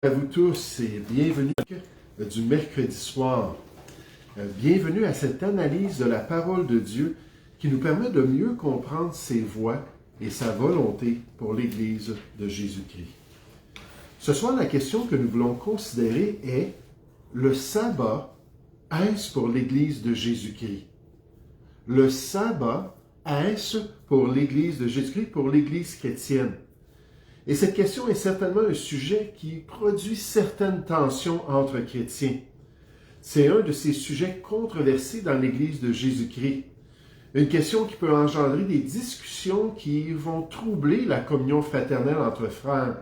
À vous tous et bienvenue du mercredi soir. Bienvenue à cette analyse de la parole de Dieu qui nous permet de mieux comprendre ses voies et sa volonté pour l'Église de Jésus-Christ. Ce soir, la question que nous voulons considérer est: le sabbat, est-ce pour l'Église de Jésus-Christ? Le sabbat, est-ce pour l'Église de Jésus-Christ, pour l'Église chrétienne? Et cette question est certainement un sujet qui produit certaines tensions entre chrétiens. C'est un de ces sujets controversés dans l'Église de Jésus-Christ. Une question qui peut engendrer des discussions qui vont troubler la communion fraternelle entre frères,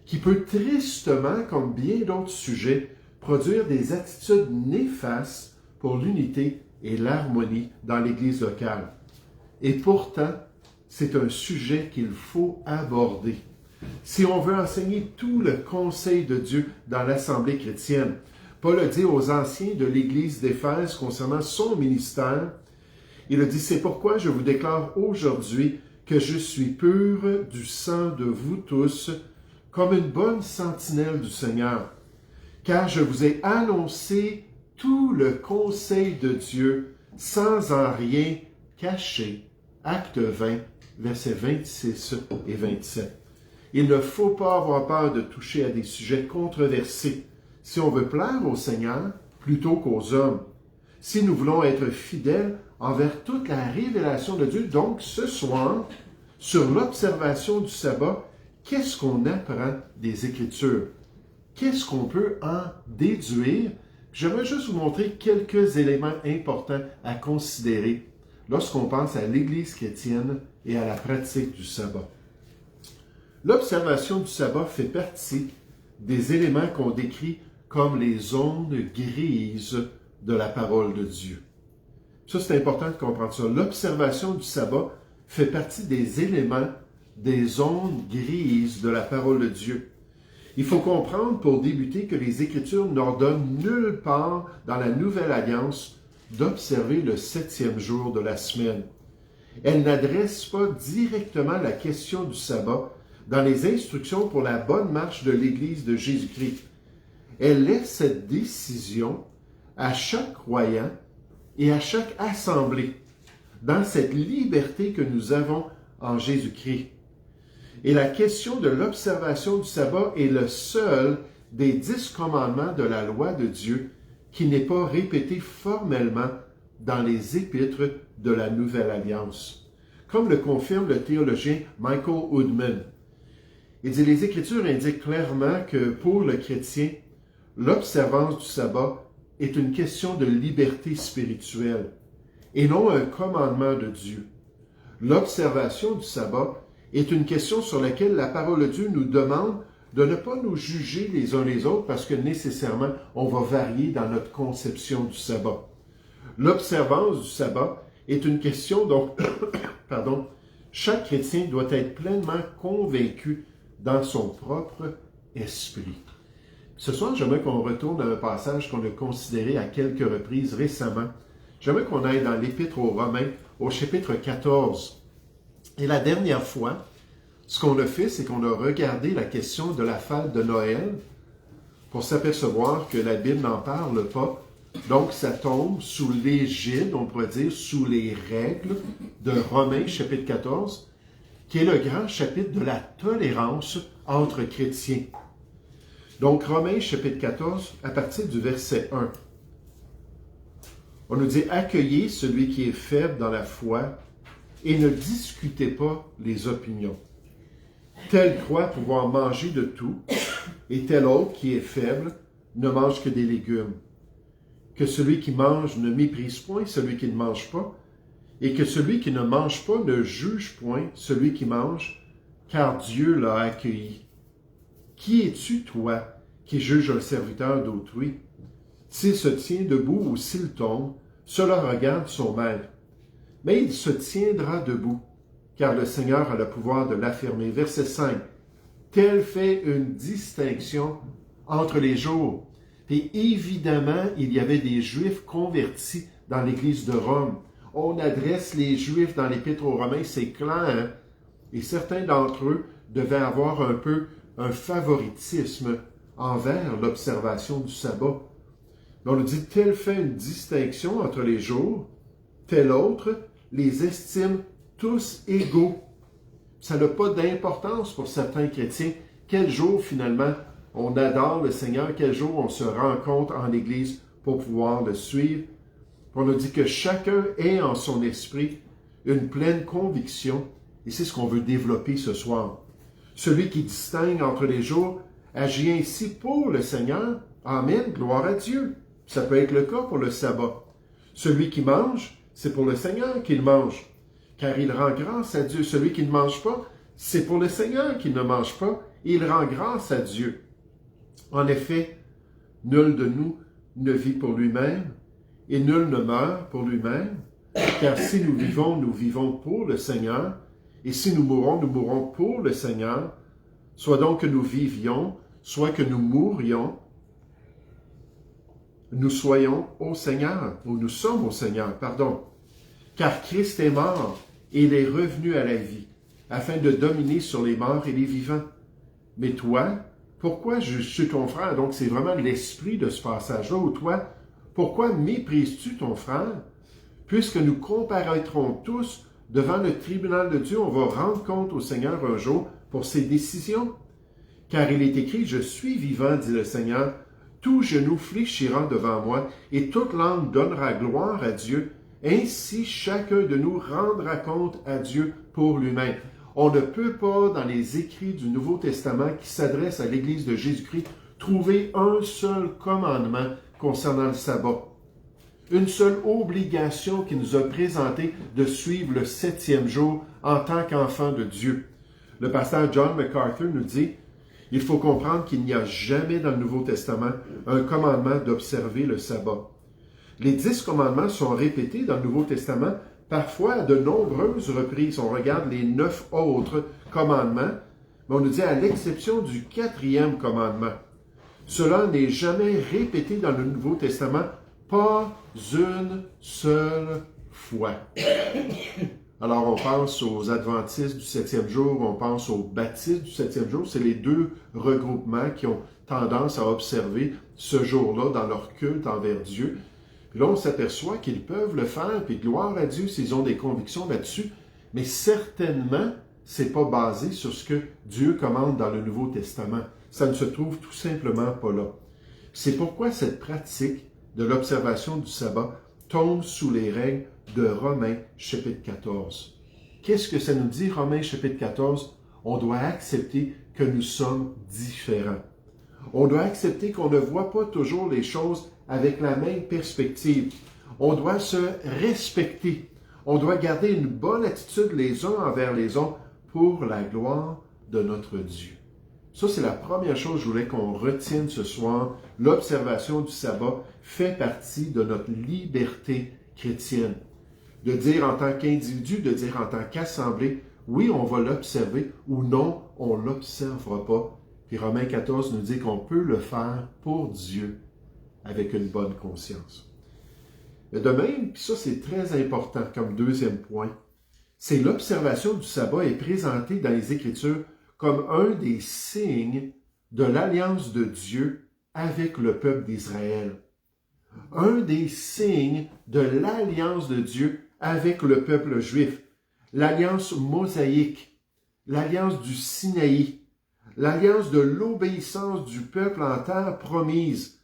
qui peut tristement, comme bien d'autres sujets, produire des attitudes néfastes pour l'unité et l'harmonie dans l'Église locale. Et pourtant, c'est un sujet qu'il faut aborder. Si on veut enseigner tout le conseil de Dieu dans l'Assemblée chrétienne, Paul a dit aux anciens de l'Église d'Éphèse concernant son ministère, il a dit: « C'est pourquoi je vous déclare aujourd'hui que je suis pur du sang de vous tous, comme une bonne sentinelle du Seigneur, car je vous ai annoncé tout le conseil de Dieu sans en rien cacher. » Acte 20, versets 26 et 27. Il ne faut pas avoir peur de toucher à des sujets controversés si on veut plaire au Seigneur plutôt qu'aux hommes. Si nous voulons être fidèles envers toute la révélation de Dieu, donc ce soir, sur l'observation du sabbat, qu'est-ce qu'on apprend des Écritures? Qu'est-ce qu'on peut en déduire? J'aimerais juste vous montrer quelques éléments importants à considérer lorsqu'on pense à l'Église chrétienne et à la pratique du sabbat. L'observation du sabbat fait partie des éléments qu'on décrit comme les zones grises de la parole de Dieu. Ça, c'est important de comprendre ça. L'observation du sabbat fait partie des éléments, des zones grises de la parole de Dieu. Il faut comprendre pour débuter que les Écritures n'ordonnent nulle part dans la Nouvelle Alliance d'observer le 7e jour de la semaine. Elles n'adressent pas directement la question du sabbat dans les instructions pour la bonne marche de l'Église de Jésus-Christ. Elle laisse cette décision à chaque croyant et à chaque assemblée, dans cette liberté que nous avons en Jésus-Christ. Et la question de l'observation du sabbat est le seul des 10 commandements de la loi de Dieu qui n'est pas répété formellement dans les épîtres de la Nouvelle Alliance. Comme le confirme le théologien Michael Woodman, il dit: les Écritures indiquent clairement que pour le chrétien, l'observance du sabbat est une question de liberté spirituelle et non un commandement de Dieu. L'observation du sabbat est une question sur laquelle la parole de Dieu nous demande de ne pas nous juger les uns les autres parce que nécessairement on va varier dans notre conception du sabbat. L'observance du sabbat est une question dont chaque chrétien doit être pleinement convaincu dans son propre esprit. Ce soir, j'aimerais qu'on retourne à un passage qu'on a considéré à quelques reprises récemment. J'aimerais qu'on aille dans l'Épître aux Romains, au chapitre 14. Et la dernière fois, ce qu'on a fait, c'est qu'on a regardé la question de la fête de Noël pour s'apercevoir que la Bible n'en parle pas. Donc, ça tombe sous l'égide, on pourrait dire, sous les règles de Romains, chapitre 14, qui est le grand chapitre de la tolérance entre chrétiens. Donc, Romains, chapitre 14, à partir du verset 1. On nous dit: « Accueillez celui qui est faible dans la foi et ne discutez pas les opinions. Tel croit pouvoir manger de tout, et tel autre qui est faible ne mange que des légumes. Que celui qui mange ne méprise point celui qui ne mange pas, et que celui qui ne mange pas ne juge point celui qui mange, car Dieu l'a accueilli. Qui es-tu, toi, qui juge un serviteur d'autrui? S'il se tient debout ou s'il tombe, cela regarde son maître. Mais il se tiendra debout, car le Seigneur a le pouvoir de l'affirmer. » Verset 5. Tel fait une distinction entre les jours. Et évidemment, il y avait des Juifs convertis dans l'Église de Rome. On adresse les Juifs dans l'Épître aux Romains, c'est clair, et certains d'entre eux devaient avoir un peu un favoritisme envers l'observation du sabbat. On nous dit, tel fait une distinction entre les jours, tel autre les estime tous égaux. Ça n'a pas d'importance pour certains chrétiens. Quel jour, finalement, on adore le Seigneur, quel jour on se rencontre en Église pour pouvoir le suivre. On nous dit que chacun ait en son esprit une pleine conviction, et c'est ce qu'on veut développer ce soir. Celui qui distingue entre les jours agit ainsi pour le Seigneur. Amen, gloire à Dieu. Ça peut être le cas pour le sabbat. Celui qui mange, c'est pour le Seigneur qu'il mange, car il rend grâce à Dieu. Celui qui ne mange pas, c'est pour le Seigneur qu'il ne mange pas, et il rend grâce à Dieu. En effet, nul de nous ne vit pour lui-même, et nul ne meurt pour lui-même, car si nous vivons pour le Seigneur, et si nous mourrons pour le Seigneur, soit donc que nous vivions, soit que nous mourions, nous soyons au Seigneur, ou nous sommes au Seigneur, pardon. Car Christ est mort, et il est revenu à la vie, afin de dominer sur les morts et les vivants. Mais toi, pourquoi juges-tu ton frère? Donc c'est vraiment l'esprit de ce passage-là, ou toi, pourquoi méprises-tu ton frère? Puisque nous comparaîtrons tous devant le tribunal de Dieu, on va rendre compte au Seigneur un jour pour ses décisions. Car il est écrit, « Je suis vivant, dit le Seigneur, tout genou fléchira devant moi, et toute langue donnera gloire à Dieu. Ainsi, chacun de nous rendra compte à Dieu pour lui-même. » On ne peut pas, dans les écrits du Nouveau Testament qui s'adressent à l'Église de Jésus-Christ, trouver un seul commandement concernant le sabbat. Une seule obligation qui nous a présenté de suivre le 7e jour en tant qu'enfant de Dieu. Le pasteur John MacArthur nous dit, il faut comprendre qu'il n'y a jamais dans le Nouveau Testament un commandement d'observer le sabbat. Les 10 commandements sont répétés dans le Nouveau Testament, parfois à de nombreuses reprises. On regarde les 9 autres commandements, mais on nous dit à l'exception du 4e commandement. Cela n'est jamais répété dans le Nouveau Testament, pas une seule fois. Alors, on pense aux adventistes du 7e jour, on pense aux baptistes du 7e jour. C'est les deux regroupements qui ont tendance à observer ce jour-là dans leur culte envers Dieu. Puis là, on s'aperçoit qu'ils peuvent le faire, puis gloire à Dieu s'ils ont des convictions là-dessus, mais certainement, c'est pas basé sur ce que Dieu commande dans le Nouveau Testament. Ça ne se trouve tout simplement pas là. C'est pourquoi cette pratique de l'observation du sabbat tombe sous les règles de Romains chapitre 14. Qu'est-ce que ça nous dit, Romains chapitre 14? On doit accepter que nous sommes différents. On doit accepter qu'on ne voit pas toujours les choses avec la même perspective. On doit se respecter. On doit garder une bonne attitude les uns envers les autres pour la gloire de notre Dieu. Ça, c'est la première chose que je voulais qu'on retienne ce soir. L'observation du sabbat fait partie de notre liberté chrétienne. De dire en tant qu'individu, de dire en tant qu'assemblée, oui, on va l'observer ou non, on ne l'observera pas. Puis Romains 14 nous dit qu'on peut le faire pour Dieu avec une bonne conscience. De même, puis ça c'est très important comme deuxième point, c'est l'observation du sabbat est présentée dans les Écritures comme un des signes de l'alliance de Dieu avec le peuple d'Israël. Un des signes de l'alliance de Dieu avec le peuple juif. L'alliance mosaïque, l'alliance du Sinaï, l'alliance de l'obéissance du peuple en terre promise,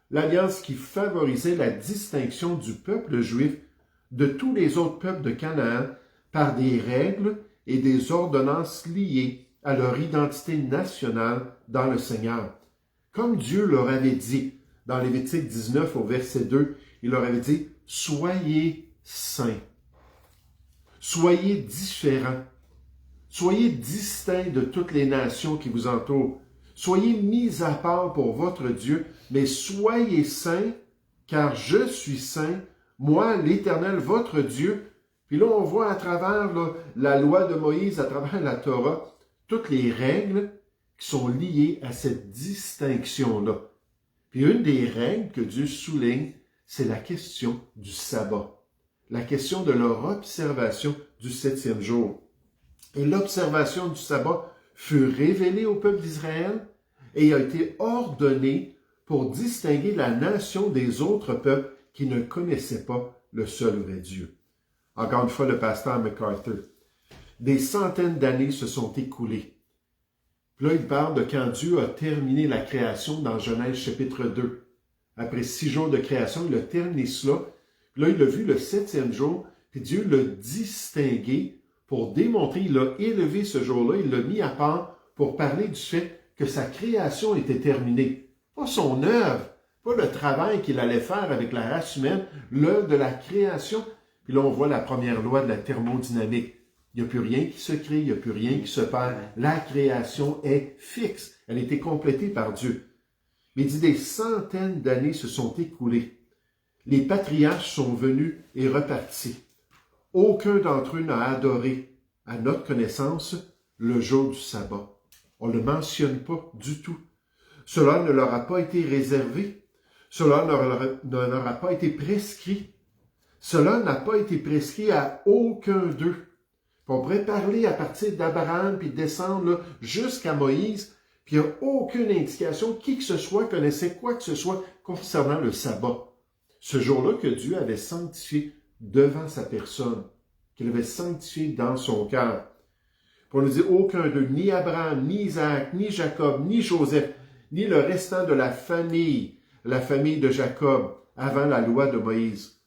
l'alliance qui favorisait la distinction du peuple juif de tous les autres peuples de Canaan par des règles et des ordonnances liées à leur identité nationale dans le Seigneur. Comme Dieu leur avait dit dans Lévitique 19 au verset 2, il leur avait dit « Soyez saints, soyez différents, soyez distincts de toutes les nations qui vous entourent, soyez mis à part pour votre Dieu, mais soyez saints, car je suis saint, moi l'Éternel, votre Dieu. » Puis là, on voit à travers la loi de Moïse, à travers la Torah, toutes les règles qui sont liées à cette distinction-là. Puis une des règles que Dieu souligne, c'est la question du sabbat, la question de leur observation du 7e jour. Et l'observation du sabbat fut révélée au peuple d'Israël, et a été ordonné pour distinguer la nation des autres peuples qui ne connaissaient pas le seul vrai Dieu. Encore une fois, le pasteur MacArthur. Des centaines d'années se sont écoulées. Puis là, il parle de quand Dieu a terminé la création dans Genèse chapitre 2. Après 6 jours de création, il a terminé cela. Puis là, il l'a vu le 7e jour, puis Dieu l'a distingué pour démontrer, il l'a élevé ce jour-là, il l'a mis à part pour parler du fait que sa création était terminée. Pas son œuvre, pas le travail qu'il allait faire avec la race humaine, l'œuvre de la création. Puis là, on voit la première loi de la thermodynamique. Il n'y a plus rien qui se crée, il n'y a plus rien qui se perd. La création est fixe. Elle a été complétée par Dieu. Mais il dit, des centaines d'années se sont écoulées. Les patriarches sont venus et repartis. Aucun d'entre eux n'a adoré, à notre connaissance, le jour du sabbat. On ne le mentionne pas du tout. Cela ne leur a pas été réservé. Cela ne leur a pas été prescrit. Cela n'a pas été prescrit à aucun d'eux. On pourrait parler à partir d'Abraham puis descendre jusqu'à Moïse, puis il n'y a aucune indication qui que ce soit connaissait quoi que ce soit concernant le sabbat. Ce jour-là que Dieu avait sanctifié devant sa personne, qu'il avait sanctifié dans son cœur. Pour nous dire, aucun d'eux, ni Abraham, ni Isaac, ni Jacob, ni Joseph, ni le restant de la famille de Jacob, avant la loi de Moïse.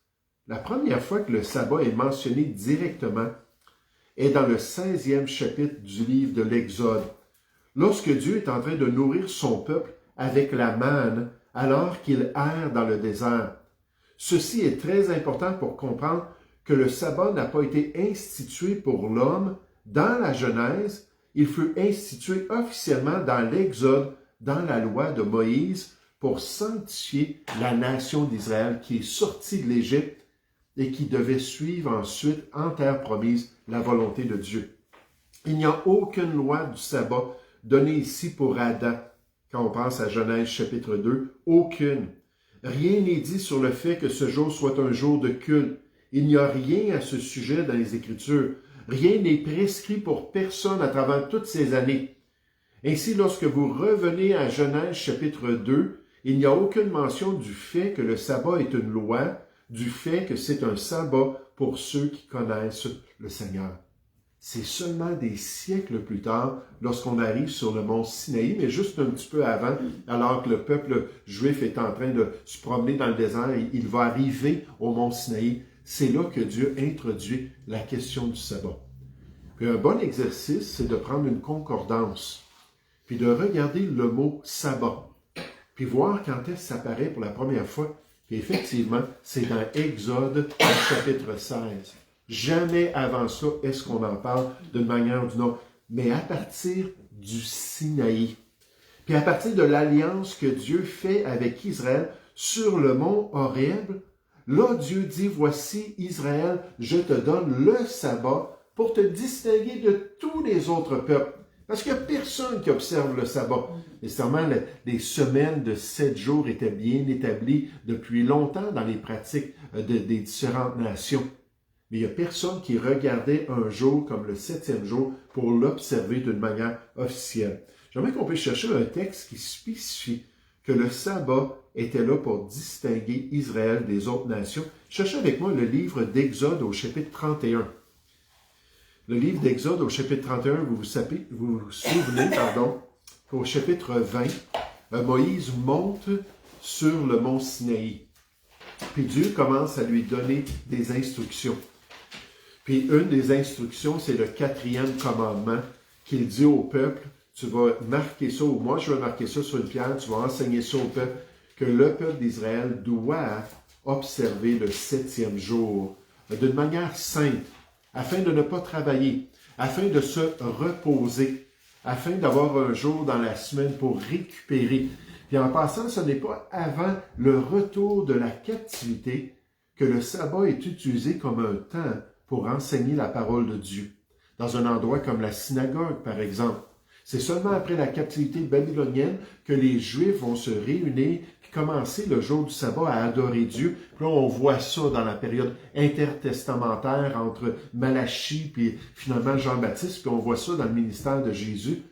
La première fois que le sabbat est mentionné directement est dans le 16e chapitre du livre de l'Exode, lorsque Dieu est en train de nourrir son peuple avec la manne alors qu'il erre dans le désert. Ceci est très important pour comprendre que le sabbat n'a pas été institué pour l'homme dans la Genèse, il fut institué officiellement dans l'Exode, dans la loi de Moïse, pour sanctifier la nation d'Israël qui est sortie de l'Égypte et qui devait suivre ensuite en terre promise la volonté de Dieu. Il n'y a aucune loi du sabbat donnée ici pour Adam, quand on pense à Genèse chapitre 2, aucune. Rien n'est dit sur le fait que ce jour soit un jour de culte. Il n'y a rien à ce sujet dans les Écritures. Rien n'est prescrit pour personne à travers toutes ces années. Ainsi, lorsque vous revenez à Genèse chapitre 2, il n'y a aucune mention du fait que le sabbat est une loi, du fait que c'est un sabbat pour ceux qui connaissent le Seigneur. C'est seulement des siècles plus tard, lorsqu'on arrive sur le mont Sinaï, mais juste un petit peu avant, alors que le peuple juif est en train de se promener dans le désert, il va arriver au mont Sinaï. C'est là que Dieu introduit la question du sabbat. Puis un bon exercice, c'est de prendre une concordance, puis de regarder le mot sabbat, puis voir quand est-ce que ça apparaît pour la première fois. Puis effectivement, c'est dans Exode, chapitre 16. Jamais avant ça est-ce qu'on en parle d'une manière ou d'une autre, mais à partir du Sinaï. Puis à partir de l'alliance que Dieu fait avec Israël sur le mont Horeb, là Dieu dit, voici Israël, je te donne le sabbat pour te distinguer de tous les autres peuples. Parce qu'il n'y a personne qui observe le sabbat. Nécessairement, les semaines de 7 jours étaient bien établies depuis longtemps dans les pratiques des différentes nations. Mais il n'y a personne qui regardait un jour comme le 7e jour pour l'observer d'une manière officielle. J'aimerais qu'on puisse chercher un texte qui spécifie que le sabbat était là pour distinguer Israël des autres nations. Cherchez avec moi le livre d'Exode au chapitre 31. Le livre d'Exode au chapitre 31, vous vous souvenez, qu'au chapitre 20, Moïse monte sur le mont Sinaï. Puis Dieu commence à lui donner des instructions. Puis une des instructions, c'est le 4e commandement qu'il dit au peuple, tu vas marquer ça, ou moi je vais marquer ça sur une pierre, tu vas enseigner ça au peuple, que le peuple d'Israël doit observer le 7e jour d'une manière sainte, afin de ne pas travailler, afin de se reposer, afin d'avoir un jour dans la semaine pour récupérer. Puis en passant, ce n'est pas avant le retour de la captivité que le sabbat est utilisé comme un temps pour enseigner la parole de Dieu, dans un endroit comme la synagogue, par exemple. C'est seulement après la captivité babylonienne que les Juifs vont se réunir et commencer le jour du sabbat à adorer Dieu. Puis là, on voit ça dans la période intertestamentaire entre Malachie et finalement Jean-Baptiste, puis on voit ça dans le ministère de Jésus.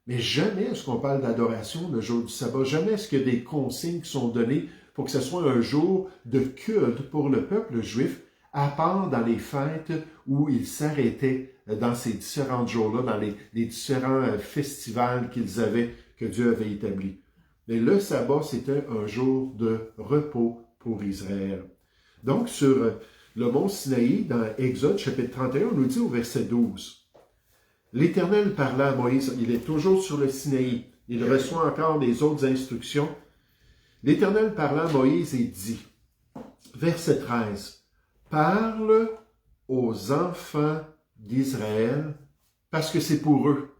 Mais jamais est-ce qu'on parle d'adoration le jour du sabbat. Jamais est-ce qu'il y a des consignes qui sont données pour que ce soit un jour de culte pour le peuple juif, à part dans les fêtes où ils s'arrêtaient dans ces différents jours-là, dans les différents festivals qu'ils avaient, que Dieu avait établis. Mais le sabbat, c'était un jour de repos pour Israël. Donc, sur le mont Sinaï, dans Exode, chapitre 31, on nous dit au verset 12, « L'Éternel parla à Moïse, il est toujours sur le Sinaï, il reçoit encore des autres instructions. L'Éternel parla à Moïse et dit, verset 13, « Parle aux enfants d'Israël, parce que c'est pour eux,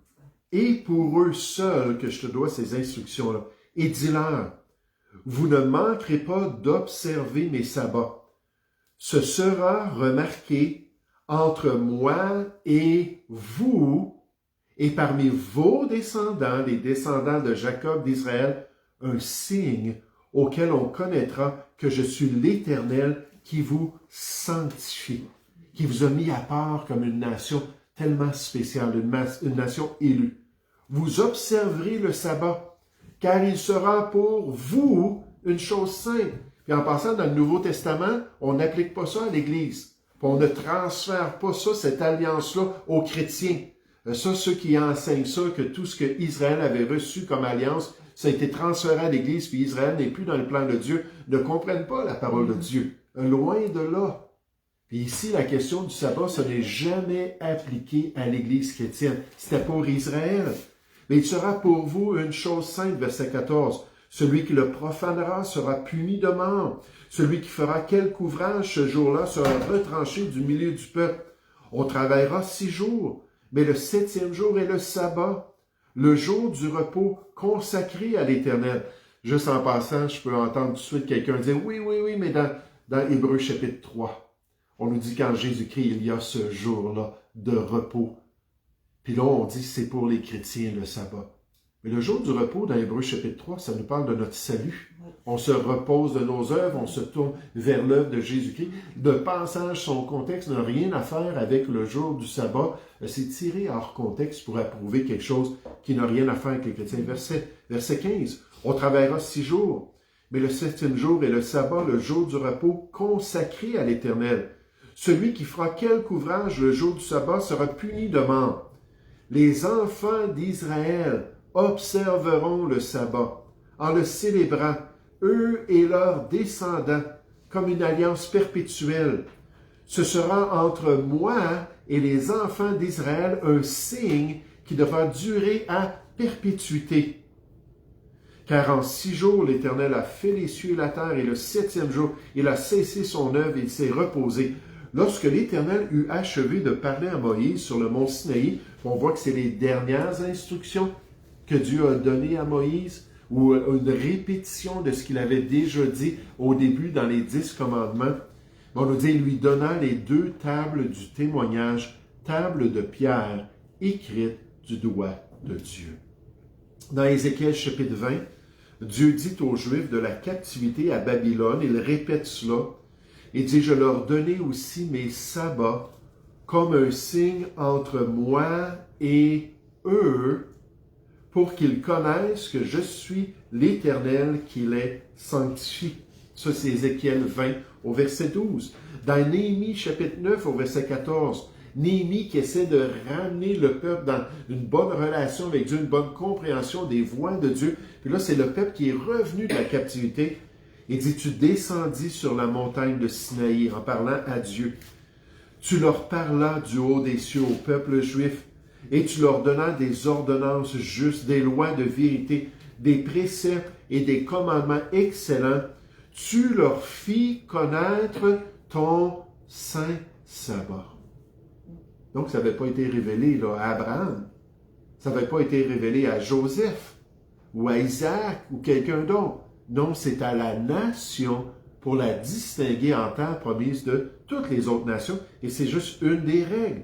et pour eux seuls que je te dois ces instructions-là. Et dis-leur, vous ne manquerez pas d'observer mes sabbats. Ce sera remarqué entre moi et vous, et parmi vos descendants, les descendants de Jacob d'Israël, un signe auquel on connaîtra que je suis l'Éternel qui vous sanctifie, qui vous a mis à part comme une nation tellement spéciale, une nation élue. Vous observerez le sabbat, car il sera pour vous une chose sainte. » Puis en passant dans le Nouveau Testament, on n'applique pas ça à l'Église. Puis on ne transfère pas ça, cette alliance-là, aux chrétiens. Ça, ceux qui enseignent ça, que tout ce que Israël avait reçu comme alliance, ça a été transféré à l'Église, puis Israël n'est plus dans le plan de Dieu, ne comprennent pas la parole de Dieu. Loin de là. Puis ici, la question du sabbat, ça n'est jamais appliqué à l'Église chrétienne. C'était pour Israël. Mais il sera pour vous une chose sainte, verset 14. Celui qui le profanera sera puni de mort. Celui qui fera quelque ouvrage ce jour-là sera retranché du milieu du peuple. On travaillera 6 jours, mais le 7e jour est le sabbat, le jour du repos consacré à l'Éternel. Juste en passant, je peux entendre tout de suite quelqu'un dire « Oui, mais dans Hébreux chapitre 3, on nous dit qu'en Jésus-Christ, il y a ce jour-là de repos. » Puis là, on dit c'est pour les chrétiens le sabbat. Mais le jour du repos, dans Hébreux chapitre 3, ça nous parle de notre salut. On se repose de nos œuvres, on se tourne vers l'œuvre de Jésus-Christ. Le passage, son contexte n'a rien à faire avec le jour du sabbat. C'est tiré hors contexte pour approuver quelque chose qui n'a rien à faire avec les chrétiens. Verset 15. On travaillera 6 jours, mais le 7e jour est le sabbat, le jour du repos consacré à l'Éternel. Celui qui fera quelque ouvrage le jour du sabbat sera puni de mort. Les enfants d'Israël observeront le sabbat en le célébrant, eux et leurs descendants, comme une alliance perpétuelle. Ce sera entre moi et les enfants d'Israël un signe qui devra durer à perpétuité. Car en 6 jours, l'Éternel a fait les cieux et la terre, et le 7e jour, il a cessé son œuvre et il s'est reposé. Lorsque l'Éternel eut achevé de parler à Moïse sur le mont Sinaï, on voit que c'est les dernières instructions que Dieu a données à Moïse, ou une répétition de ce qu'il avait déjà dit au début dans les 10 commandements. On nous dit, il lui donna les 2 tables du témoignage, tables de pierre, écrites du doigt de Dieu. Dans Ézéchiel chapitre 20, Dieu dit aux Juifs de la captivité à Babylone, il répète cela, et dit, je leur donnai aussi mes sabbats comme un signe entre moi et eux, pour qu'ils connaissent que je suis l'Éternel qui les sanctifie. Ça, c'est Ézéchiel 20 au verset 12. Dans Néhémie chapitre 9 au verset 14, Néhémie qui essaie de ramener le peuple dans une bonne relation avec Dieu, une bonne compréhension des voies de Dieu. Puis là, c'est le peuple qui est revenu de la captivité. Il dit, tu descendis sur la montagne de Sinaï en parlant à Dieu. Tu leur parlas du haut des cieux au peuple juif, et tu leur donnas des ordonnances justes, des lois de vérité, des préceptes et des commandements excellents. Tu leur fis connaître ton saint sabbat. Donc, ça n'avait pas été révélé là, à Abraham. Ça n'avait pas été révélé à Joseph ou à Isaac ou quelqu'un d'autre. Non, c'est à la nation pour la distinguer en terre promise de toutes les autres nations. Et c'est juste une des règles.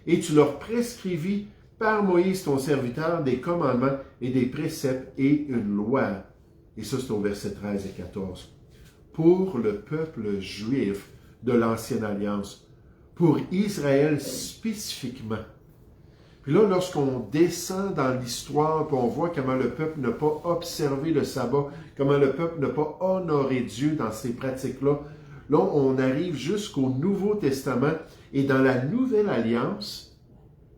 Et tu leur prescrivis par Moïse ton serviteur des commandements et des préceptes et une loi. Et ça, c'est au verset 13 et 14. Pour le peuple juif de l'Ancienne Alliance, pour Israël spécifiquement. Puis là, lorsqu'on descend dans l'histoire, puis on voit comment le peuple n'a pas observé le sabbat, comment le peuple n'a pas honoré Dieu dans ces pratiques-là, là, on arrive jusqu'au Nouveau Testament et dans la Nouvelle Alliance,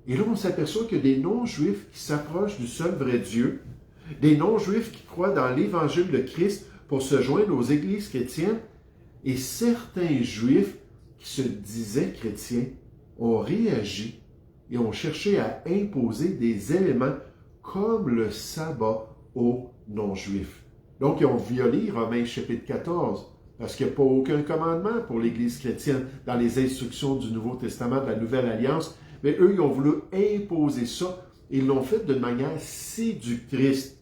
et là, on s'aperçoit que des non-juifs qui s'approchent du seul vrai Dieu, des non-juifs qui croient dans l'Évangile de Christ pour se joindre aux églises chrétiennes, et certains juifs qui se disaient chrétiens ont réagi et ont cherché à imposer des éléments comme le sabbat aux non-juifs. Donc, ils ont violé Romains chapitre 14, parce qu'il n'y a pas aucun commandement pour l'Église chrétienne dans les instructions du Nouveau Testament, de la Nouvelle Alliance, mais eux, ils ont voulu imposer ça, et ils l'ont fait de manière séductrice.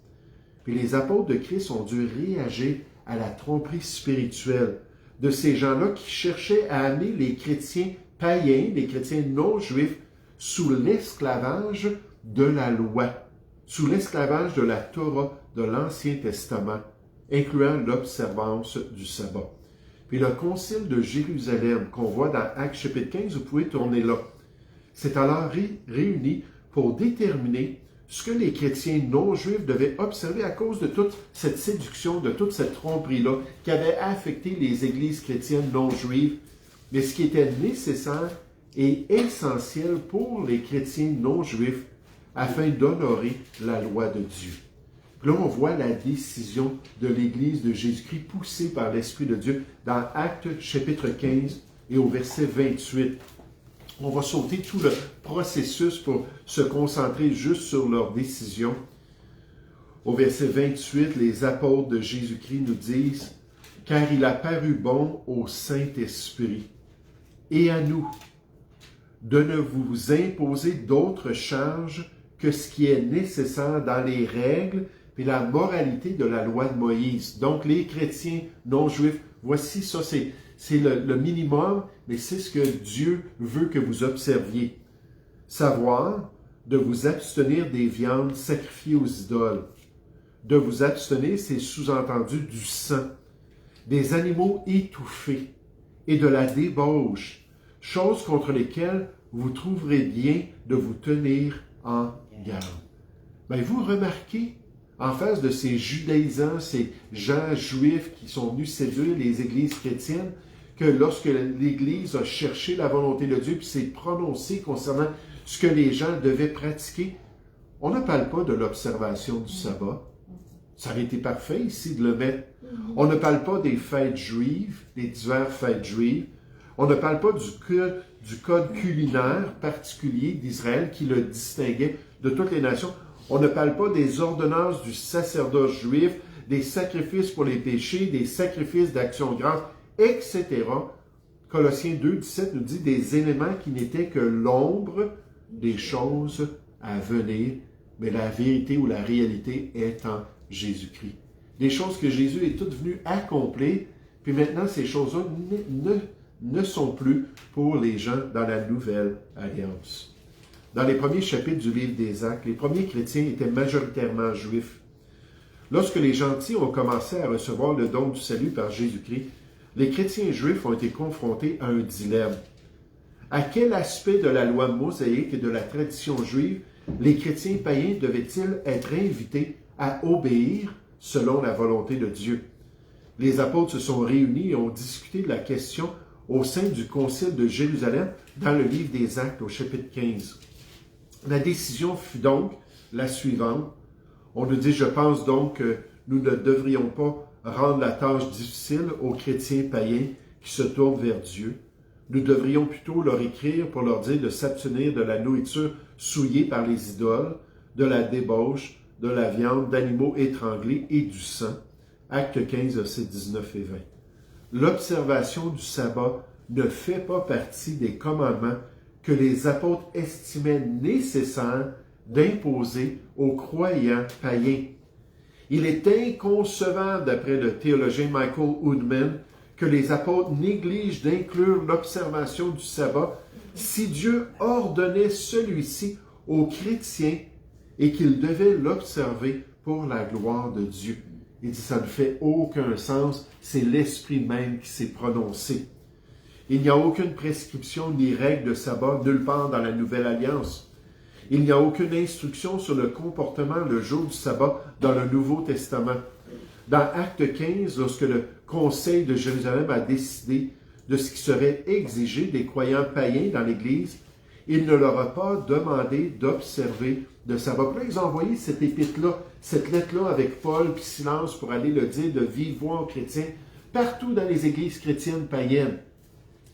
Puis les apôtres de Christ ont dû réagir à la tromperie spirituelle de ces gens-là qui cherchaient à amener les chrétiens païens, les chrétiens non-juifs, sous l'esclavage de la loi, sous l'esclavage de la Torah de l'Ancien Testament, incluant l'observance du sabbat. Puis le concile de Jérusalem, qu'on voit dans Actes chapitre 15, vous pouvez tourner là, s'est alors réuni pour déterminer ce que les chrétiens non-juifs devaient observer à cause de toute cette séduction, de toute cette tromperie-là qui avait affecté les églises chrétiennes non-juives, mais ce qui était nécessaire et essentiel pour les chrétiens non-juifs afin d'honorer la loi de Dieu. Puis là, on voit la décision de l'Église de Jésus-Christ poussée par l'Esprit de Dieu dans Actes chapitre 15 et au verset 28. On va sauter tout le processus pour se concentrer juste sur leur décision. Au verset 28, les apôtres de Jésus-Christ nous disent « Car il a paru bon au Saint-Esprit et à nous de ne vous imposer d'autres charges que ce qui est nécessaire dans les règles et la moralité de la loi de Moïse. » Donc, les chrétiens non-juifs, voici ça, c'est le minimum, mais c'est ce que Dieu veut que vous observiez. Savoir de vous abstenir des viandes sacrifiées aux idoles. De vous abstenir, c'est sous-entendu du sang, des animaux étouffés et de la débauche, choses contre lesquelles vous trouverez bien de vous tenir en garde. Bien, vous remarquez, en face de ces judaïsants, ces gens juifs qui sont venus séduire les églises chrétiennes, que lorsque l'Église a cherché la volonté de Dieu puis s'est prononcée concernant ce que les gens devaient pratiquer, on ne parle pas de l'observation du sabbat. Ça aurait été parfait ici de le mettre. On ne parle pas des fêtes juives, des diverses fêtes juives. On ne parle pas du code culinaire particulier d'Israël qui le distinguait de toutes les nations. On ne parle pas des ordonnances du sacerdoce juif, des sacrifices pour les péchés, des sacrifices d'action de grâce, etc. Colossiens 2, 17 nous dit des éléments qui n'étaient que l'ombre des choses à venir, mais la vérité ou la réalité est en Jésus-Christ. Des choses que Jésus est tout venu accomplir, puis maintenant ces choses-là ne sont plus pour les gens dans la Nouvelle Alliance. Dans les premiers chapitres du livre des Actes, les premiers chrétiens étaient majoritairement juifs. Lorsque les gentils ont commencé à recevoir le don du salut par Jésus-Christ, les chrétiens juifs ont été confrontés à un dilemme. À quel aspect de la loi mosaïque et de la tradition juive les chrétiens païens devaient-ils être invités à obéir selon la volonté de Dieu? Les apôtres se sont réunis et ont discuté de la question au sein du concile de Jérusalem dans le livre des Actes au chapitre 15. La décision fut donc la suivante. On nous dit, je pense donc que nous ne devrions pas rendre la tâche difficile aux chrétiens païens qui se tournent vers Dieu. Nous devrions plutôt leur écrire pour leur dire de s'abstenir de la nourriture souillée par les idoles, de la débauche, de la viande, d'animaux étranglés et du sang. Acte 15, versets 19 et 20. L'observation du sabbat ne fait pas partie des commandements que les apôtres estimaient nécessaire d'imposer aux croyants païens. Il est inconcevable, d'après le théologien Michael Woodman, que les apôtres négligent d'inclure l'observation du sabbat si Dieu ordonnait celui-ci aux chrétiens et qu'ils devaient l'observer pour la gloire de Dieu. Il dit, ça ne fait aucun sens, c'est l'Esprit même qui s'est prononcé. Il n'y a aucune prescription ni règle de sabbat nulle part dans la Nouvelle Alliance. Il n'y a aucune instruction sur le comportement le jour du sabbat dans le Nouveau Testament. Dans Acte 15, lorsque le Conseil de Jérusalem a décidé de ce qui serait exigé des croyants païens dans l'Église, il ne leur a pas demandé d'observer le sabbat. Puis là, ils ont envoyé cette épître-là, cette lettre-là avec Paul puis Silence pour aller le dire de vive voix aux chrétiens partout dans les églises chrétiennes païennes.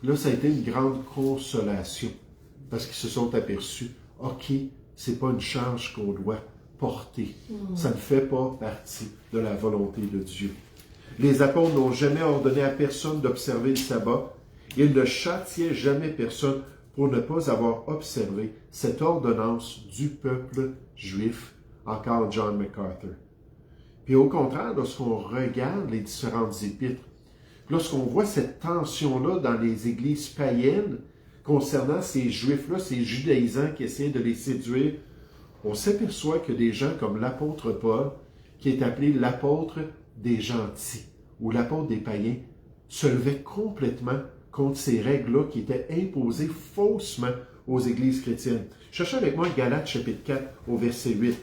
Là, ça a été une grande consolation parce qu'ils se sont aperçus, OK, c'est pas une charge qu'on doit porter. Ça ne fait pas partie de la volonté de Dieu. Les apôtres n'ont jamais ordonné à personne d'observer le sabbat. Ils ne châtiaient jamais personne pour ne pas avoir observé cette ordonnance du peuple juif, encore John MacArthur. Puis au contraire, lorsqu'on regarde les différentes épîtres, lorsqu'on voit cette tension-là dans les églises païennes concernant ces juifs-là, ces judaïsants qui essaient de les séduire, on s'aperçoit que des gens comme l'apôtre Paul, qui est appelé l'apôtre des gentils ou l'apôtre des païens, se levait complètement contre ces règles-là qui étaient imposées faussement aux églises chrétiennes. Cherchez avec moi Galates chapitre 4 au verset 8.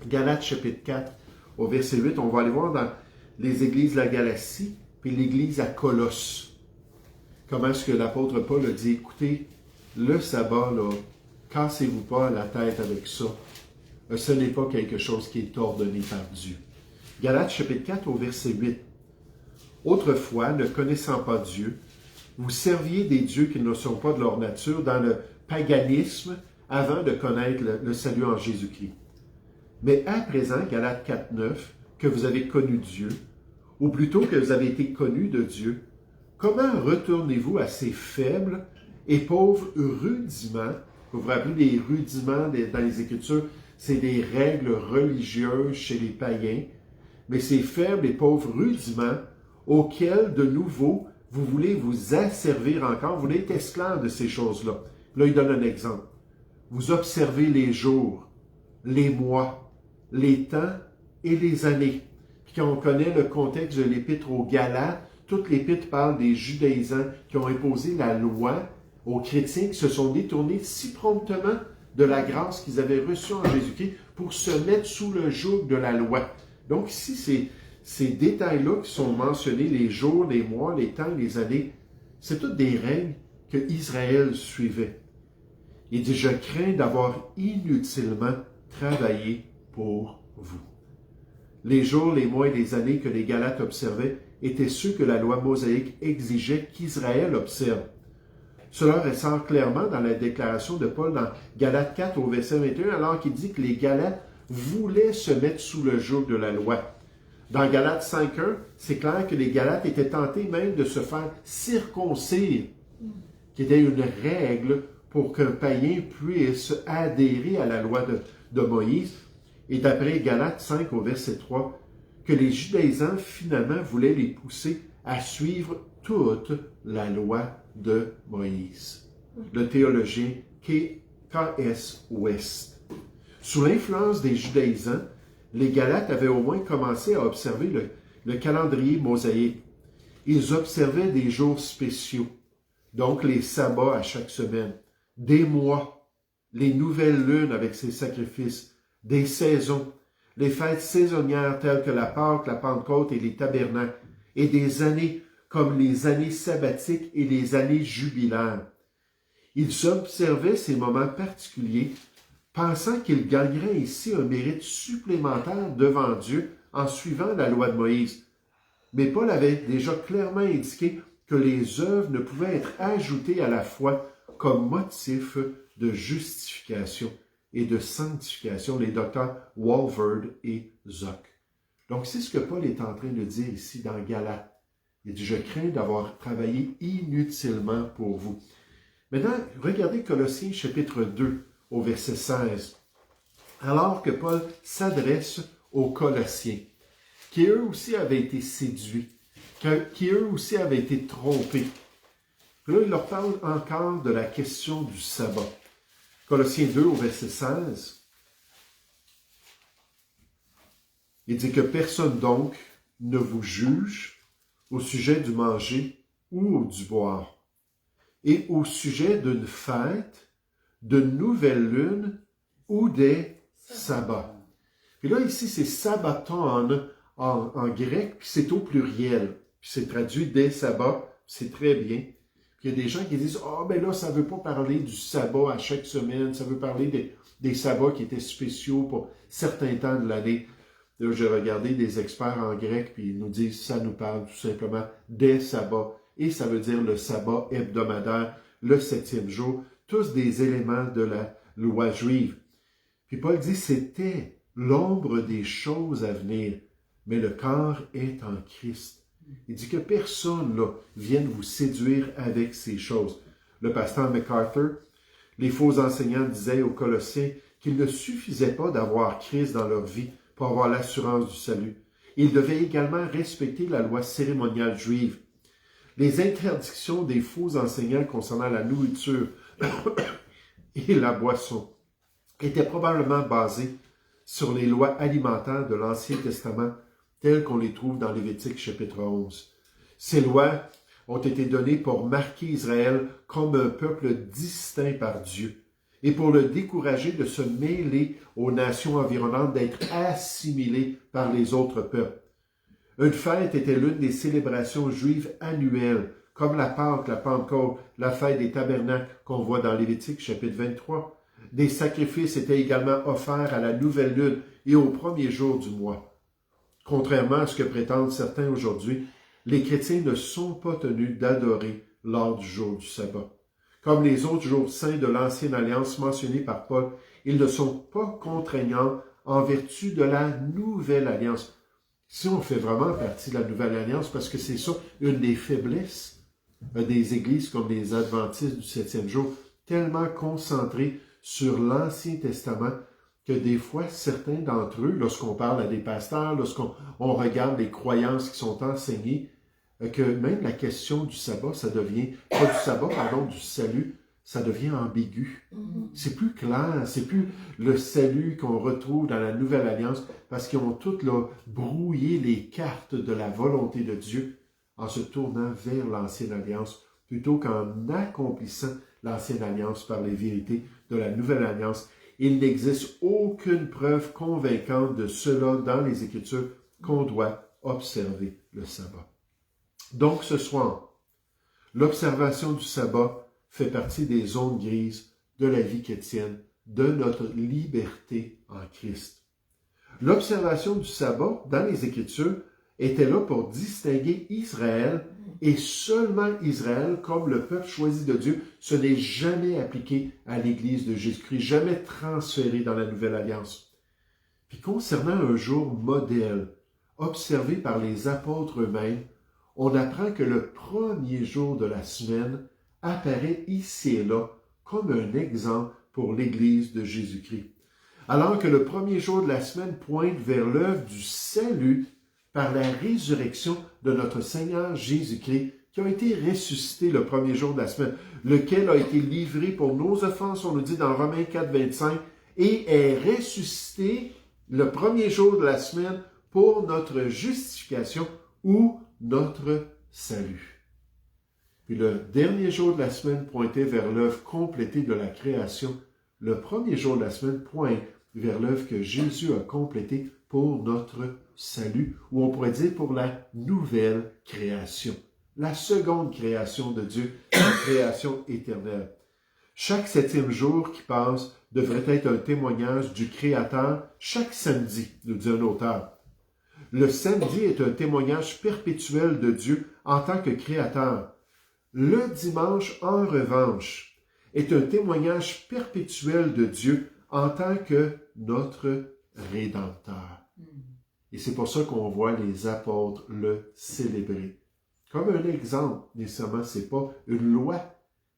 Galates chapitre 4 au verset 8, on va aller voir dans les églises de la Galatie puis l'église à Colosse. Comment est-ce que l'apôtre Paul a dit, écoutez, le sabbat, là, cassez-vous pas la tête avec ça. Ce n'est pas quelque chose qui est ordonné par Dieu. Galates chapitre 4 au verset 8. Autrefois, ne connaissant pas Dieu, vous serviez des dieux qui ne sont pas de leur nature dans le paganisme avant de connaître le salut en Jésus-Christ. Mais à présent, Galates 4, 9, que vous avez connu Dieu, ou plutôt que vous avez été connus de Dieu, comment retournez-vous à ces faibles et pauvres rudiments? Vous vous rappelez des rudiments dans les Écritures, c'est des règles religieuses chez les païens, mais ces faibles et pauvres rudiments auxquels, de nouveau, vous voulez vous asservir encore, vous voulez être esclave de ces choses-là. Là, il donne un exemple. Vous observez les jours, les mois, les temps et les années. Puis quand on connaît le contexte de l'épître aux Galates, toute l'épître parle des judaïsants qui ont imposé la loi aux chrétiens qui se sont détournés si promptement de la grâce qu'ils avaient reçue en Jésus-Christ pour se mettre sous le joug de la loi. Donc ici, ces détails-là qui sont mentionnés, les jours, les mois, les temps, les années, c'est toutes des règles que Israël suivait. Il dit, je crains d'avoir inutilement travaillé pour vous. Les jours, les mois et les années que les Galates observaient étaient ceux que la loi mosaïque exigeait qu'Israël observe. Cela ressort clairement dans la déclaration de Paul dans Galates 4 au verset 21, alors qu'il dit que les Galates voulaient se mettre sous le joug de la loi. Dans Galates 5.1, c'est clair que les Galates étaient tentés même de se faire circoncire, qui était une règle pour qu'un païen puisse adhérer à la loi de Moïse. Et d'après Galates 5 au verset 3, que les judaïsants finalement voulaient les pousser à suivre toute la loi de Moïse. Le théologien K.S. West. Sous l'influence des judaïsants, les Galates avaient au moins commencé à observer le calendrier mosaïque. Ils observaient des jours spéciaux, donc les sabbats à chaque semaine, des mois, les nouvelles lunes avec ses sacrifices, des saisons, les fêtes saisonnières telles que la Pâque, la Pentecôte et les tabernacles, et des années comme les années sabbatiques et les années jubilaires. Ils observaient ces moments particuliers, pensant qu'ils gagneraient ici un mérite supplémentaire devant Dieu en suivant la loi de Moïse. Mais Paul avait déjà clairement indiqué que les œuvres ne pouvaient être ajoutées à la foi comme motif de justification et de sanctification, les docteurs Walvoord et Zock. Donc, c'est ce que Paul est en train de dire ici dans Galates. Il dit, je crains d'avoir travaillé inutilement pour vous. Maintenant, regardez Colossiens chapitre 2 au verset 16. Alors que Paul s'adresse aux Colossiens, qui eux aussi avaient été séduits, qui eux aussi avaient été trompés. Là, il leur parle encore de la question du sabbat. Colossiens 2 au verset 16. Il dit que personne donc ne vous juge au sujet du manger ou du boire, et au sujet d'une fête, de nouvelle lune ou des sabbats. Puis là, ici, c'est sabbaton en grec, puis c'est au pluriel. Puis c'est traduit des sabbats, c'est très bien. Puis il y a des gens qui disent, ah, ben là, ça ne veut pas parler du sabbat à chaque semaine, ça veut parler des sabbats qui étaient spéciaux pour certains temps de l'année. Là, j'ai regardé des experts en grec, puis ils nous disent, ça nous parle tout simplement des sabbats. Et ça veut dire le sabbat hebdomadaire, le 7e jour, tous des éléments de la loi juive. Puis Paul dit, c'était l'ombre des choses à venir, mais le corps est en Christ. Il dit que personne là vienne vous séduire avec ces choses. Le pasteur MacArthur, les faux enseignants disaient aux Colossiens qu'il ne suffisait pas d'avoir Christ dans leur vie pour avoir l'assurance du salut. Ils devaient également respecter la loi cérémoniale juive. Les interdictions des faux enseignants concernant la nourriture et la boisson étaient probablement basées sur les lois alimentaires de l'Ancien Testament telles qu'on les trouve dans Lévitique chapitre 11. Ces lois ont été données pour marquer Israël comme un peuple distinct par Dieu et pour le décourager de se mêler aux nations environnantes, d'être assimilé par les autres peuples. Une fête était l'une des célébrations juives annuelles, comme la Pâque, la Pentecôte, la fête des tabernacles qu'on voit dans Lévitique chapitre 23. Des sacrifices étaient également offerts à la nouvelle lune et au premier jour du mois. Contrairement à ce que prétendent certains aujourd'hui, les chrétiens ne sont pas tenus d'adorer lors du jour du sabbat. Comme les autres jours saints de l'Ancienne Alliance mentionnés par Paul, ils ne sont pas contraignants en vertu de la Nouvelle Alliance. Si on fait vraiment partie de la Nouvelle Alliance, parce que c'est ça, une des faiblesses des églises comme les Adventistes du 7e jour, tellement concentrées sur l'Ancien Testament, que des fois, certains d'entre eux, lorsqu'on parle à des pasteurs, lorsqu'on regarde les croyances qui sont enseignées, que même la question du sabbat, ça devient, pas du sabbat, pardon, du salut, ça devient ambigu. C'est plus clair, c'est plus le salut qu'on retrouve dans la Nouvelle Alliance, parce qu'ils ont toutes là brouillé les cartes de la volonté de Dieu en se tournant vers l'Ancienne Alliance, plutôt qu'en accomplissant l'Ancienne Alliance par les vérités de la Nouvelle Alliance. Il n'existe aucune preuve convaincante de cela dans les Écritures qu'on doit observer le sabbat. Donc ce soir, l'observation du sabbat fait partie des zones grises de la vie chrétienne, de notre liberté en Christ. L'observation du sabbat dans les Écritures était là pour distinguer Israël et seulement Israël comme le peuple choisi de Dieu. Ce n'est jamais appliqué à l'Église de Jésus-Christ, jamais transféré dans la Nouvelle Alliance. Puis concernant un jour modèle, observé par les apôtres eux-mêmes, on apprend que le premier jour de la semaine apparaît ici et là comme un exemple pour l'Église de Jésus-Christ. Alors que le premier jour de la semaine pointe vers l'œuvre du salut par la résurrection de notre Seigneur Jésus-Christ, qui a été ressuscité le premier jour de la semaine, lequel a été livré pour nos offenses, on nous dit dans Romains 4, 25, et est ressuscité le premier jour de la semaine pour notre justification ou notre salut. Puis le dernier jour de la semaine pointait vers l'œuvre complétée de la création. Le premier jour de la semaine pointe vers l'œuvre que Jésus a complétée pour notre salut, ou on pourrait dire pour la nouvelle création, la seconde création de Dieu, la création éternelle. Chaque 7e jour qui passe devrait être un témoignage du Créateur chaque samedi, nous dit un auteur. Le samedi est un témoignage perpétuel de Dieu en tant que Créateur. Le dimanche, en revanche, est un témoignage perpétuel de Dieu en tant que notre Rédempteur. Et c'est pour ça qu'on voit les apôtres le célébrer. Comme un exemple, nécessairement, ce n'est pas une loi,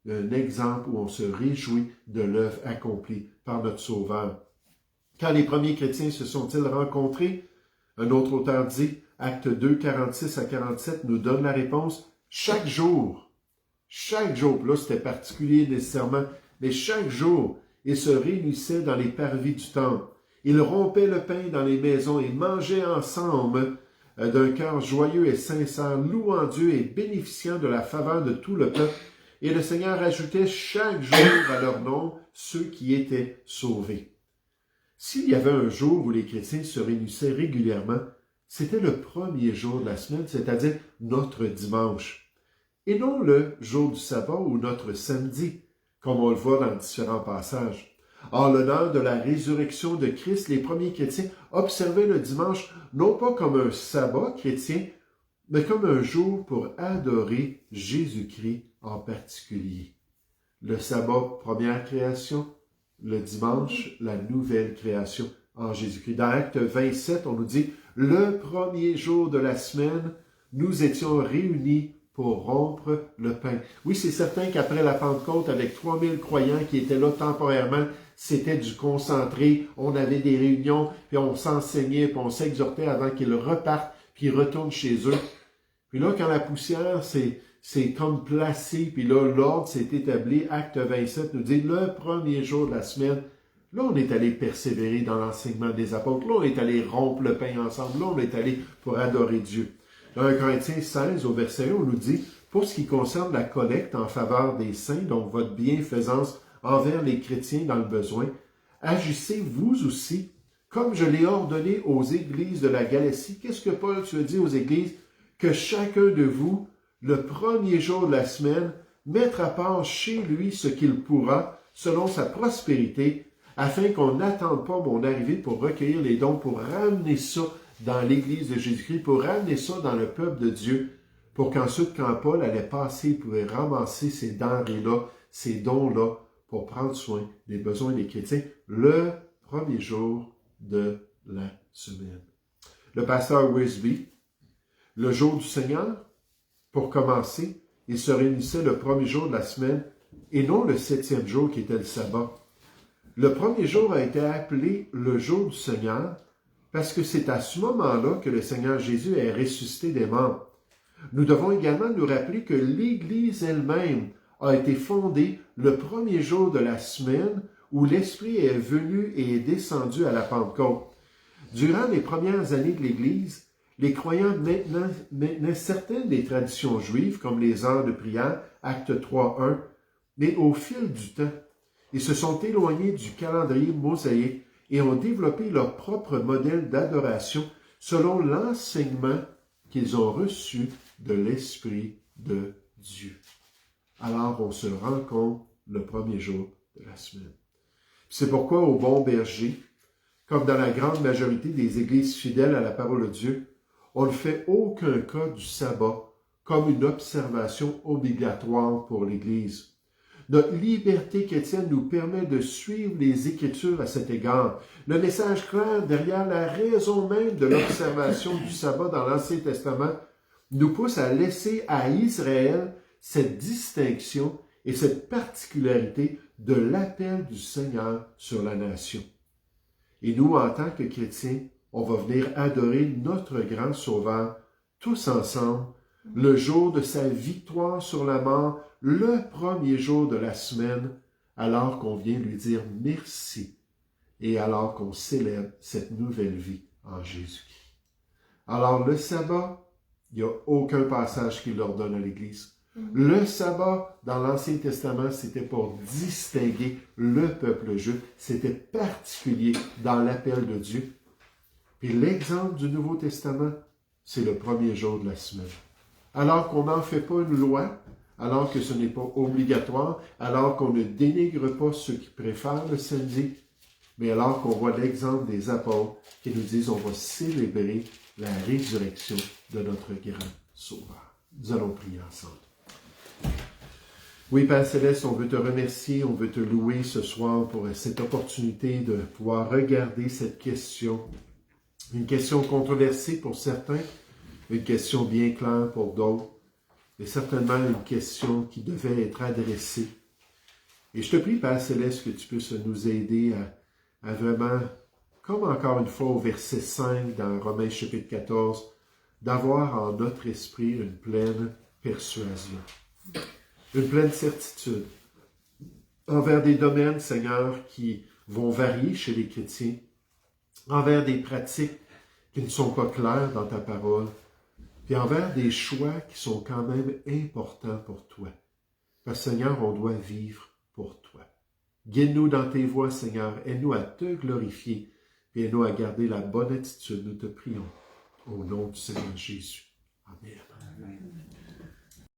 un exemple où on se réjouit de l'œuvre accomplie par notre Sauveur. Quand les premiers chrétiens se sont-ils rencontrés? Un autre auteur dit, Acte 2, 46 à 47, nous donne la réponse, chaque jour, puis là c'était particulier nécessairement, mais chaque jour, ils se réunissaient dans les parvis du temple. Ils rompaient le pain dans les maisons et mangeaient ensemble d'un cœur joyeux et sincère, louant Dieu et bénéficiant de la faveur de tout le peuple. Et le Seigneur ajoutait chaque jour à leur nom ceux qui étaient sauvés. S'il y avait un jour où les chrétiens se réunissaient régulièrement, c'était le premier jour de la semaine, c'est-à-dire notre dimanche, et non le jour du sabbat ou notre samedi, comme on le voit dans différents passages. En l'honneur de la résurrection de Christ, les premiers chrétiens observaient le dimanche non pas comme un sabbat chrétien, mais comme un jour pour adorer Jésus-Christ en particulier. Le sabbat, première création, le dimanche, la nouvelle création en Jésus-Christ. Dans Acte 27, on nous dit, le premier jour de la semaine, nous étions réunis pour rompre le pain. Oui, c'est certain qu'après la Pentecôte, avec 3000 croyants qui étaient là temporairement, c'était du concentré, on avait des réunions, puis on s'enseignait, puis on s'exhortait avant qu'ils repartent, puis ils retournent chez eux. Puis là, quand la poussière c'est comme placé, puis là, l'ordre s'est établi, Acte 27 nous dit, le premier jour de la semaine, là, on est allé persévérer dans l'enseignement des apôtres, là, on est allé rompre le pain ensemble, là, on est allé pour adorer Dieu. Dans 1 Corinthiens 16, au verset 1, on nous dit, pour ce qui concerne la collecte en faveur des saints, donc votre bienfaisance envers les chrétiens dans le besoin, agissez vous aussi, comme je l'ai ordonné aux églises de la Galatie. Qu'est-ce que Paul tu as dit aux églises? Que chacun de vous, le premier jour de la semaine, mette à part chez lui ce qu'il pourra, selon sa prospérité, afin qu'on n'attende pas mon arrivée pour recueillir les dons, pour ramener ça dans l'Église de Jésus-Christ, pour ramener ça dans le peuple de Dieu, pour qu'ensuite, quand Paul allait passer, il pouvait ramasser ces denrées-là, ces dons-là, pour prendre soin des besoins des chrétiens, le premier jour de la semaine. Le pasteur Wisby, le jour du Seigneur, pour commencer, il se réunissait le premier jour de la semaine et non le 7e jour qui était le sabbat. Le premier jour a été appelé le jour du Seigneur parce que c'est à ce moment-là que le Seigneur Jésus est ressuscité des morts. Nous devons également nous rappeler que l'Église elle-même a été fondée le premier jour de la semaine où l'Esprit est venu et est descendu à la Pentecôte. Durant les premières années de l'Église, les croyants maintenaient certaines des traditions juives, comme les heures de prière, Acte 3.1, mais au fil du temps, ils se sont éloignés du calendrier mosaïque et ont développé leur propre modèle d'adoration selon l'enseignement qu'ils ont reçu de l'Esprit de Dieu. Alors on se rencontre le premier jour de la semaine. C'est pourquoi au Bon Berger, comme dans la grande majorité des églises fidèles à la parole de Dieu, on ne fait aucun cas du sabbat comme une observation obligatoire pour l'Église. Notre liberté chrétienne nous permet de suivre les Écritures à cet égard. Le message clair derrière la raison même de l'observation du sabbat dans l'Ancien Testament nous pousse à laisser à Israël cette distinction et cette particularité de l'appel du Seigneur sur la nation. Et nous, en tant que chrétiens, on va venir adorer notre grand Sauveur tous ensemble, le jour de sa victoire sur la mort, le premier jour de la semaine, alors qu'on vient lui dire merci et alors qu'on célèbre cette nouvelle vie en Jésus-Christ. Alors le sabbat, il n'y a aucun passage qui l'ordonne à l'Église. Le sabbat, dans l'Ancien Testament, c'était pour distinguer le peuple juif. C'était particulier dans l'appel de Dieu. Puis l'exemple du Nouveau Testament, c'est le premier jour de la semaine. Alors qu'on n'en fait pas une loi, alors que ce n'est pas obligatoire, alors qu'on ne dénigre pas ceux qui préfèrent le samedi, mais alors qu'on voit l'exemple des apôtres qui nous disent on va célébrer la résurrection de notre grand Sauveur. Nous allons prier ensemble. Oui, Père Céleste, on veut te remercier, on veut te louer ce soir pour cette opportunité de pouvoir regarder cette question. Une question controversée pour certains, une question bien claire pour d'autres, mais certainement une question qui devait être adressée. Et je te prie, Père Céleste, que tu puisses nous aider à vraiment, comme encore une fois au verset 5 dans Romains chapitre 14, d'avoir en notre esprit une pleine persuasion, une pleine certitude envers des domaines, Seigneur, qui vont varier chez les chrétiens, envers des pratiques qui ne sont pas claires dans ta parole, puis envers des choix qui sont quand même importants pour toi. Parce que Seigneur, on doit vivre pour toi. Guide-nous dans tes voies, Seigneur. Aide-nous à te glorifier et aide-nous à garder la bonne attitude, nous te prions. Au nom du Seigneur Jésus. Amen.